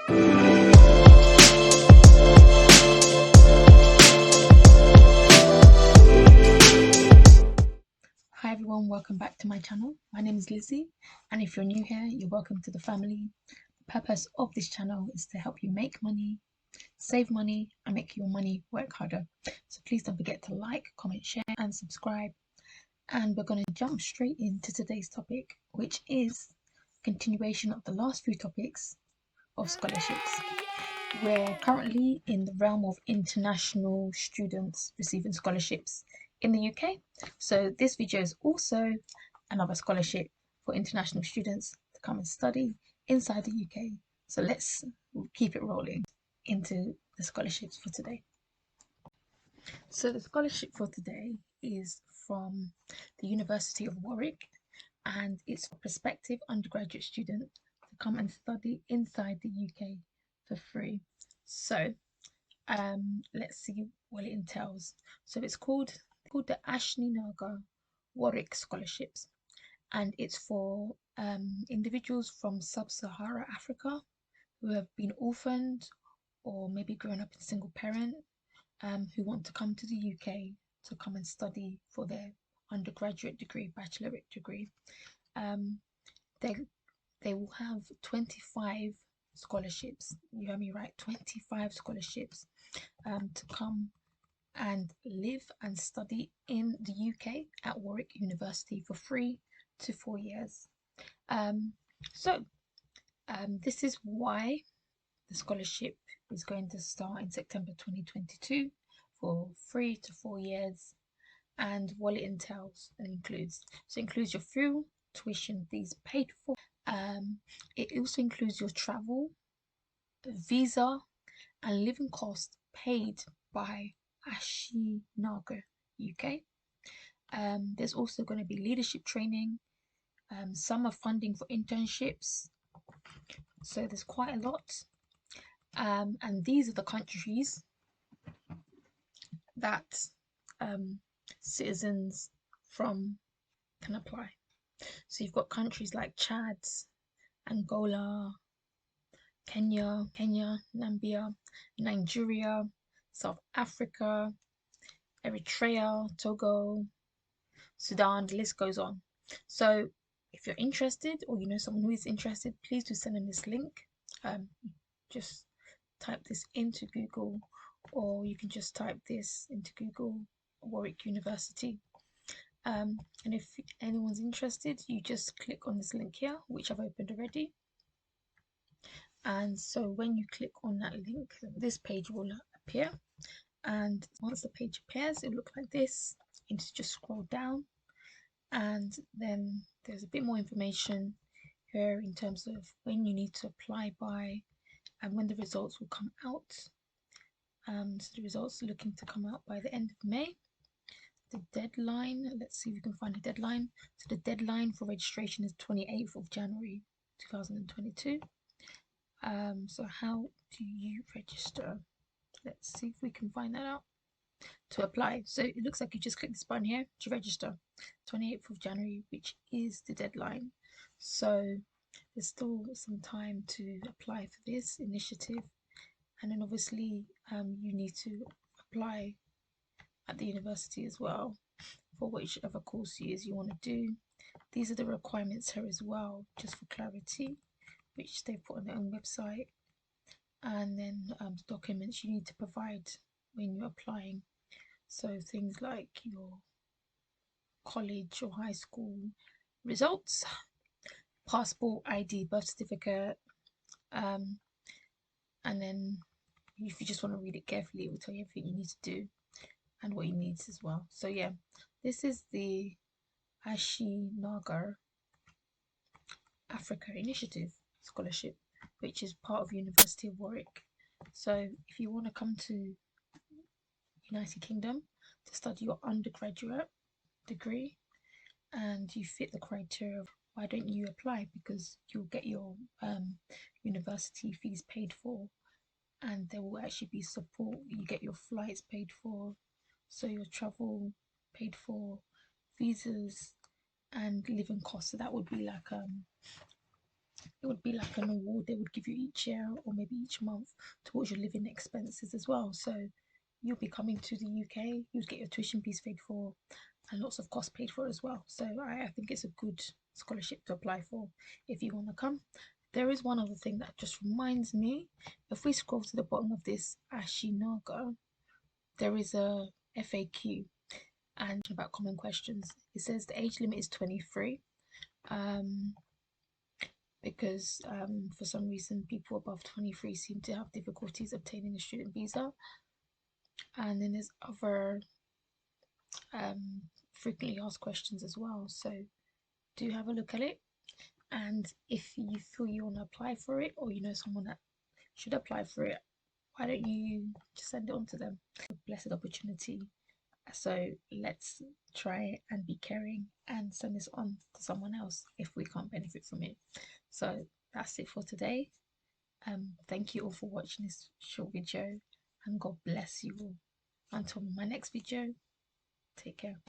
Hi everyone, welcome back to my channel. My name is Lizzy, and if you're new here, you're welcome to the family. The purpose of this channel is to help you make money, save money, and make your money work harder. So please don't forget to like, comment, share, and subscribe. And we're going to jump straight into today's topic, which is continuation of the last few topics of scholarships. We're currently in the realm of international students receiving scholarships in the UK. So this video is also another scholarship for international students to come and study inside the UK. So let's keep it rolling into the scholarships for today. So the scholarship for today is from the University of Warwick, and it's for prospective undergraduate students to come and study inside the UK for free. So let's see what it entails. So it's called the Ashi Nagar Warwick Scholarships, and it's for individuals from sub-Sahara Africa who have been orphaned or maybe grown up in single parent, who want to come to the UK to come and study for their undergraduate degree, bachelorette degree. They will have 25 scholarships. You heard me right, 25 scholarships to come and live and study in the UK at Warwick University for 3 to 4 years. This is why the scholarship is going to start in September 2022 for 3 to 4 years, and what it entails and includes. So it includes your fuel, tuition fees paid for. It also includes your travel, visa, and living costs paid by Ashi Nagar UK. There's also going to be leadership training, summer funding for internships. So there's quite a lot. And these are the countries that citizens from can apply. So you've got countries like Chad, Angola, Kenya, Namibia, Nigeria, South Africa, Eritrea, Togo, Sudan, the list goes on. So if you're interested, or you know someone who is interested, please do send them this link. Just type this into Google, or you can just type this into Google, Warwick University. And if anyone's interested, you just click on this link here, which I've opened already. And so when you click on that link, this page will appear. And once the page appears, it'll look like this. You need to just scroll down, and then there's a bit more information here in terms of when you need to apply by and when the results will come out. So the results are looking to come out by the end of May. The deadline, let's see if we can find a deadline. So the deadline for registration is 28th of January 2022. So how do you register? Let's see if we can find that out. To apply, so it looks like you just click this button here to register, 28th of January, which is the deadline. So there's still some time to apply for this initiative, and then obviously you need to apply at the university as well for whichever course you want to do. These are the requirements here as well, just for clarity, which they put on their own website, and then the documents you need to provide when you're applying. So things like your college or high school results, passport, ID, birth certificate, and then if you just want to read it carefully, it will tell you everything you need to do and what you need as well. So yeah, this is the Ashi Nagar Africa Initiative Scholarship, which is part of University of Warwick. So if you want to come to United Kingdom to study your undergraduate degree and you fit the criteria, why don't you apply? Because you'll get your university fees paid for, and there will actually be support. You get your flights paid for, so your travel paid for, visas and living costs. So that would be like it would be like an award they would give you each year or maybe each month towards your living expenses as well. So you'll be coming to the UK, you'd get your tuition fees paid for and lots of costs paid for as well. So I think it's a good scholarship to apply for if you want to come. There is one other thing that just reminds me. If we scroll to the bottom of this Ashi Nagar, there is a FAQ and about common questions. It says the age limit is 23. Because for some reason people above 23 seem to have difficulties obtaining a student visa. And then there's other frequently asked questions as well, so do have a look at it. And if you feel you want to apply for it, or you know someone that should apply for it, why don't you just send it on to them? A blessed opportunity. So let's try and be caring and send this on to someone else if we can't benefit from it. So that's it for today. Thank you all for watching this short video, and God bless you all. Until my next video, take care.